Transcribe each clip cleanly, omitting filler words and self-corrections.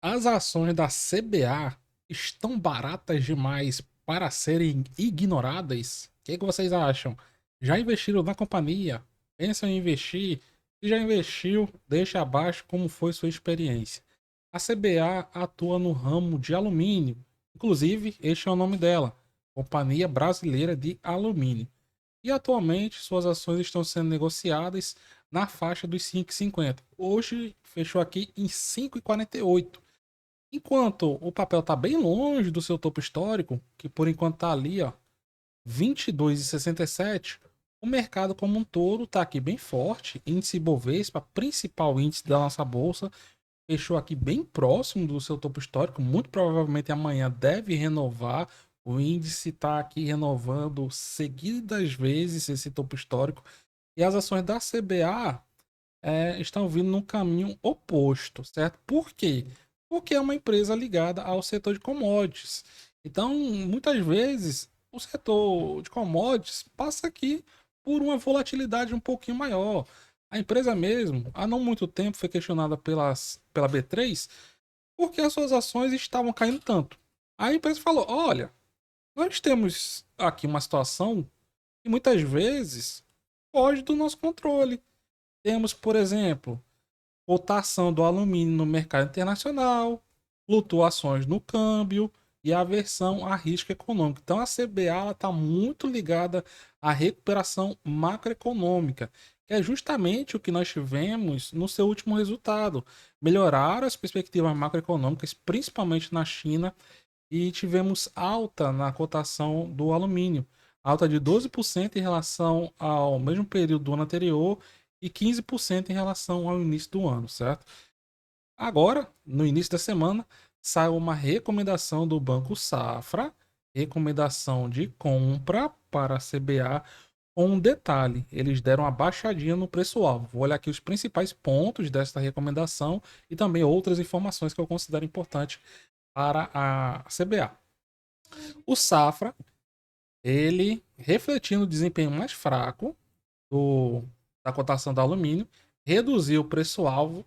As ações da CBA estão baratas demais para serem ignoradas? O que vocês acham? Já investiram na companhia? Pensam em investir? Se já investiu, deixa abaixo como foi sua experiência. A CBA atua no ramo de alumínio. Inclusive, este é o nome dela, Companhia Brasileira de Alumínio. E atualmente suas ações estão sendo negociadas na faixa dos 5,50. Hoje fechou aqui em 5,48. Enquanto o papel está bem longe do seu topo histórico, que por enquanto está ali, ó, 22,67, o mercado como um todo está aqui bem forte. Índice Bovespa, principal índice da nossa bolsa, fechou aqui bem próximo do seu topo histórico. Muito provavelmente amanhã deve renovar. O índice está aqui renovando seguidas vezes esse topo histórico. E as ações da CBA estão vindo num caminho oposto, certo? Por quê? Porque é uma empresa ligada ao setor de commodities. Então, muitas vezes, o setor de commodities passa aqui por uma volatilidade um pouquinho maior. A empresa mesmo, há não muito tempo, foi questionada pela B3 porque as suas ações estavam caindo tanto. Aí a empresa falou: olha, nós temos aqui uma situação que muitas vezes foge do nosso controle. Temos, por exemplo, cotação do alumínio no mercado internacional, flutuações no câmbio e aversão a risco econômico. Então a CBA está muito ligada à recuperação macroeconômica, que é justamente o que nós tivemos no seu último resultado. Melhorar as perspectivas macroeconômicas, principalmente na China, e tivemos alta na cotação do alumínio, alta de 12% em relação ao mesmo período do ano anterior e 15% em relação ao início do ano, certo? Agora, no início da semana, saiu uma recomendação do Banco Safra, recomendação de compra para a CBA, com um detalhe, eles deram uma baixadinha no preço-alvo. Vou olhar aqui os principais pontos desta recomendação e também outras informações que eu considero importantes para a CBA. O Safra, ele refletindo o desempenho mais fraco do, da cotação do alumínio, reduziu o preço-alvo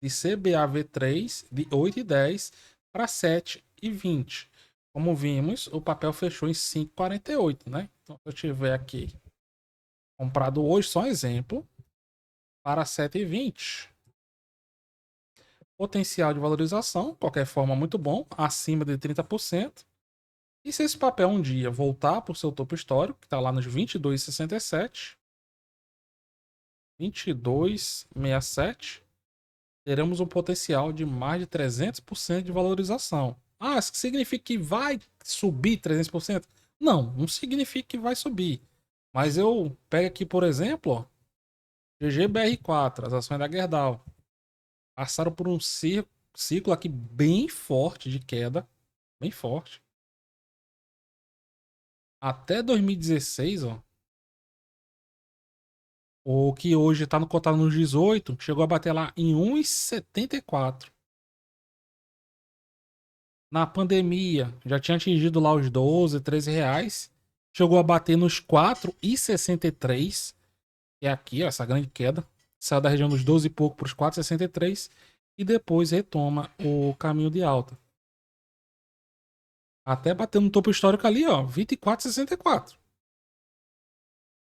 de CBAV3 de 8,10 para 7,20. Como vimos, o papel fechou em 5,48, né? Então, se eu tiver aqui comprado hoje, só um exemplo, para 7,20. Potencial de valorização, qualquer forma, muito bom, acima de 30%. E se esse papel um dia voltar para o seu topo histórico, que está lá nos 22,67, 22,67, teremos um potencial de mais de 300% de valorização. Ah, isso significa que vai subir 300%? Não, não significa que vai subir. Mas eu pego aqui, por exemplo, ó, GGBR4, as ações da Gerdau, passaram por um ciclo aqui bem forte de queda, bem forte. Até 2016, ó, o que hoje está no cotado nos 18, chegou a bater lá em 1,74. Na pandemia, já tinha atingido lá os 12, 13 reais. Chegou a bater nos 4,63. Que é aqui, ó, essa grande queda. Saiu da região dos 12 e pouco para os 4,63. E depois retoma o caminho de alta. Até bater no topo histórico ali, ó, 24,64.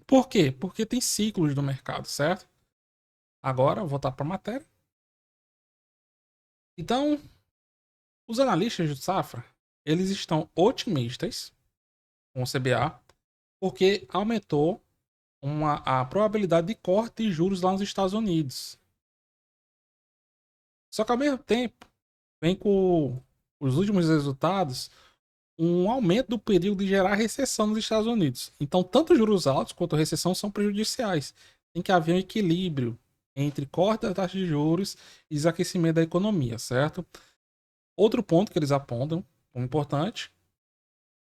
Por quê? Porque tem ciclos do mercado, certo? Agora, vou voltar para a matéria. Então, os analistas do Safra, eles estão otimistas com o CBA, porque aumentou a probabilidade de corte de juros lá nos Estados Unidos. Só que ao mesmo tempo, vem com os últimos resultados um aumento do perigo de gerar recessão nos Estados Unidos. Então, tanto juros altos quanto recessão são prejudiciais. Tem que haver um equilíbrio entre corte da taxa de juros e desaquecimento da economia, certo? Outro ponto que eles apontam, como importante,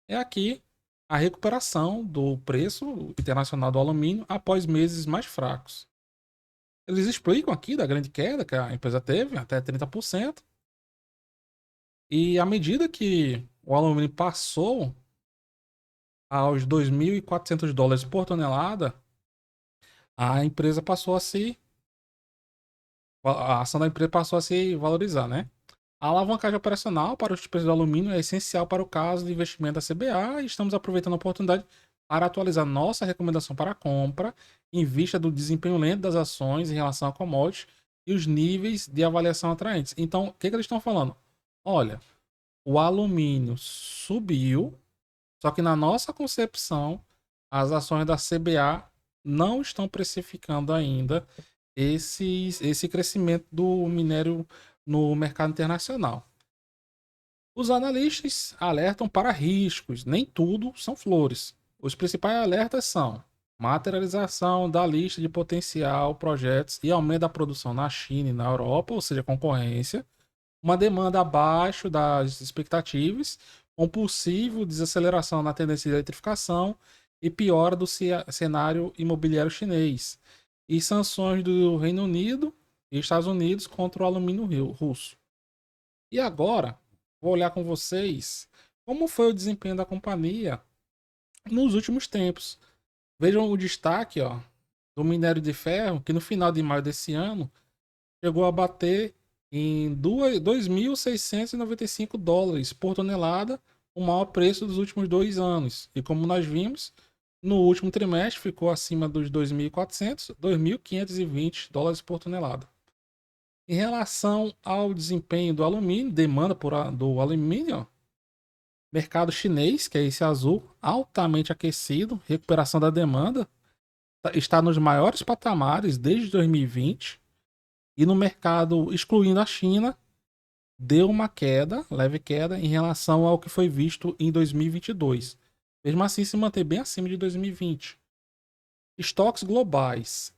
é aqui a recuperação do preço internacional do alumínio após meses mais fracos. Eles explicam aqui da grande queda que a empresa teve, até 30%. E à medida que o alumínio passou aos US$ 2.400 por tonelada, a empresa passou a se. A ação da empresa passou a se valorizar, né? A alavancagem operacional para os preços do alumínio é essencial para o caso de investimento da CBA e estamos aproveitando a oportunidade para atualizar nossa recomendação para a compra em vista do desempenho lento das ações em relação a commodities e os níveis de avaliação atraentes. Então, o que eles estão falando? Olha, o alumínio subiu, só que na nossa concepção, as ações da CBA não estão precificando ainda esse crescimento do minério no mercado internacional. Os analistas alertam para riscos, nem tudo são flores. Os principais alertas são materialização da lista de potencial projetos e aumento da produção na China e na Europa, ou seja, concorrência, uma demanda abaixo das expectativas, com possível desaceleração na tendência de eletrificação e piora do cenário imobiliário chinês, e sanções do Reino Unido e Estados Unidos contra o alumínio russo. E agora, vou olhar com vocês como foi o desempenho da companhia nos últimos tempos. Vejam o destaque, ó, do minério de ferro, que no final de maio desse ano chegou a bater em 2.695 dólares por tonelada, o maior preço dos últimos 2 anos. E como nós vimos, no último trimestre ficou acima dos 2.400, 2.520 dólares por tonelada. Em relação ao desempenho do alumínio, demanda do alumínio, mercado chinês, que é esse azul, altamente aquecido, recuperação da demanda, está nos maiores patamares desde 2020. E no mercado, excluindo a China, deu uma queda, leve queda, em relação ao que foi visto em 2022. Mesmo assim, se mantém bem acima de 2020. Estoques globais.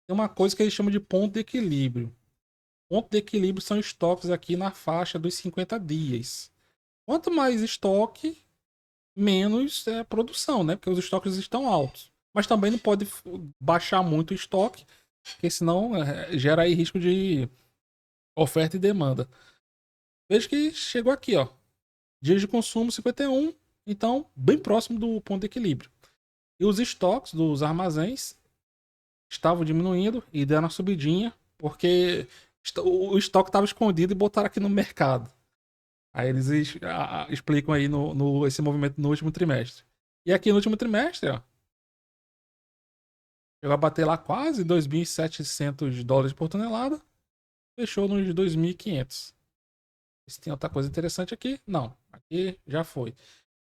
Tem uma coisa que eles chamam de ponto de equilíbrio. Ponto de equilíbrio são estoques aqui na faixa dos 50 dias. Quanto mais estoque, menos produção, né? Porque os estoques estão altos. Mas também não pode baixar muito o estoque, porque senão gera aí risco de oferta e demanda. Veja que chegou aqui, ó. Dias de consumo 51, então bem próximo do ponto de equilíbrio. E os estoques dos armazéns estavam diminuindo e deram uma subidinha, porque o estoque estava escondido e botaram aqui no mercado. Aí eles explicam aí esse movimento no último trimestre. E aqui no último trimestre, ó, chegou a bater lá quase 2.700 dólares por tonelada, fechou nos 2.500. Se tem outra coisa interessante aqui? Não. Aqui já foi.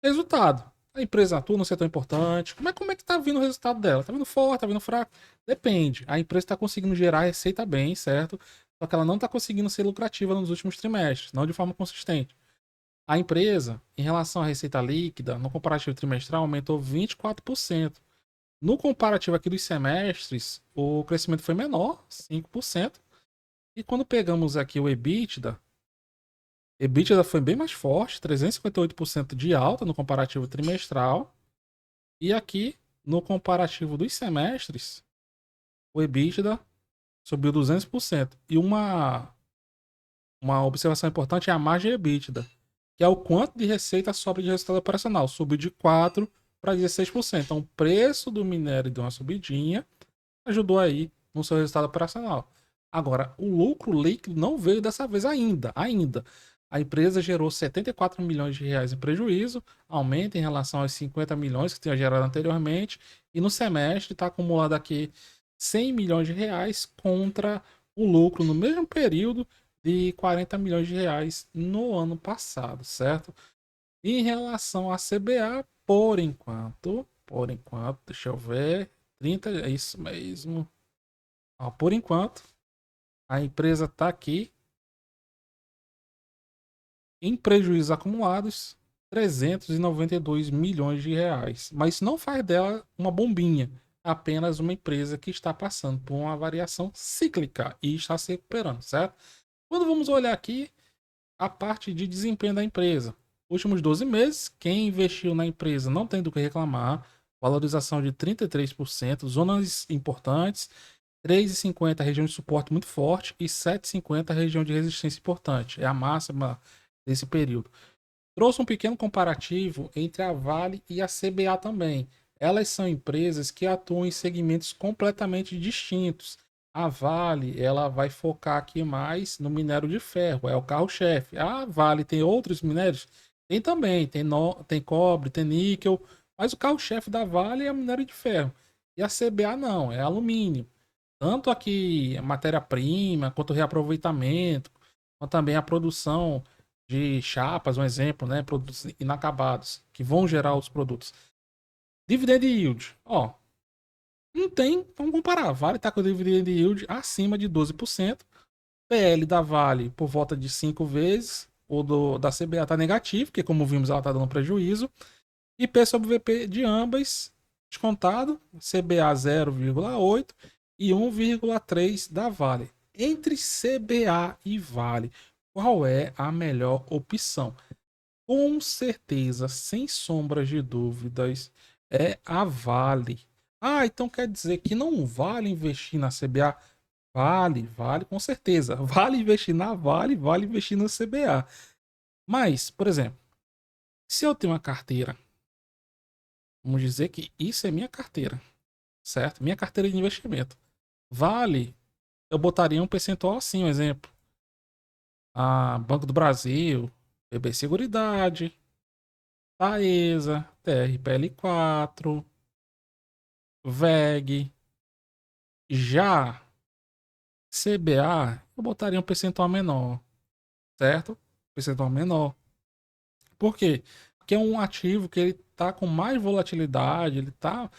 Resultado. A empresa atua no setor importante. Como é que tá vindo o resultado dela? Tá vindo forte, tá vindo fraco? Depende. A empresa está conseguindo gerar receita bem, certo? Só que ela não está conseguindo ser lucrativa nos últimos trimestres, não de forma consistente. A empresa, em relação à receita líquida, no comparativo trimestral, aumentou 24%. No comparativo aqui dos semestres, o crescimento foi menor, 5%. E quando pegamos aqui o EBITDA foi bem mais forte, 358% de alta no comparativo trimestral. E aqui, no comparativo dos semestres, o EBITDA subiu 200%. E uma observação importante é a margem EBITDA, que é o quanto de receita sobra de resultado operacional. Subiu de 4% para 16%. Então, o preço do minério deu uma subidinha, ajudou aí no seu resultado operacional. Agora, o lucro líquido não veio dessa vez ainda. A empresa gerou 74 milhões de reais em prejuízo, aumenta em relação aos 50 milhões que tinha gerado anteriormente, e no semestre está acumulado aqui 100 milhões de reais contra o lucro no mesmo período de 40 milhões de reais no ano passado, certo? E em relação à CBA, por enquanto, deixa eu ver, 30, é isso mesmo. Ó, por enquanto, a empresa está aqui em prejuízos acumulados 392 milhões de reais. Mas isso não faz dela uma bombinha, apenas uma empresa que está passando por uma variação cíclica e está se recuperando, certo? Quando vamos olhar aqui a parte de desempenho da empresa, últimos 12 meses, quem investiu na empresa não tem do que reclamar, valorização de 33%, zonas importantes, 3,50 região de suporte muito forte e 7,50 região de resistência importante. É a máxima desse período. Trouxe um pequeno comparativo entre a Vale e a CBA também. Elas são empresas que atuam em segmentos completamente distintos. A Vale, ela vai focar aqui mais no minério de ferro, é o carro-chefe. A Vale tem outros minérios? Tem também, tem cobre, tem níquel, mas o carro-chefe da Vale é o minério de ferro. E a CBA não, é alumínio. Tanto aqui a matéria-prima, quanto o reaproveitamento, quanto também a produção de chapas, um exemplo, né? Produtos inacabados, que vão gerar os produtos. Dividend yield, ó, não tem, vamos comparar. Vale está com dividend yield acima de 12%. PL da Vale por volta de 5 vezes. O da CBA está negativo, porque como vimos ela está dando prejuízo. E P sobre VP de ambas descontado. CBA 0,8 e 1,3 da Vale. Entre CBA e Vale, qual é a melhor opção? Com certeza, sem sombras de dúvidas, é a Vale. Ah, então quer dizer que não vale investir na CBA? Vale, vale com certeza. Vale investir na Vale, vale investir na CBA. Mas, por exemplo, se eu tenho uma carteira, vamos dizer que isso é minha carteira, certo? Minha carteira de investimento. Vale, eu botaria um percentual assim, um exemplo. A Banco do Brasil, BB Seguridade, Taesa, TRPL4, VEG. Já CBA, eu botaria um percentual menor, certo? Percentual menor. Por quê? Porque é um ativo que ele tá com mais volatilidade, ele tá,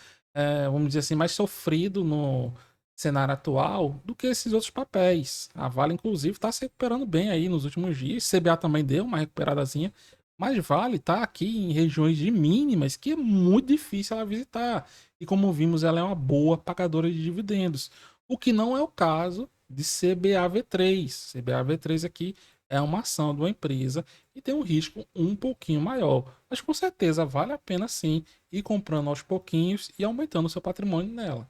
vamos dizer assim, mais sofrido no cenário atual do que esses outros papéis. A Vale, inclusive, está se recuperando bem aí nos últimos dias. CBA também deu uma recuperadazinha. Mas Vale está aqui em regiões de mínimas que é muito difícil ela visitar. E como vimos, ela é uma boa pagadora de dividendos. O que não é o caso de CBAV3. CBAV3 aqui é uma ação de uma empresa e tem um risco um pouquinho maior. Mas com certeza vale a pena sim ir comprando aos pouquinhos e aumentando o seu patrimônio nela.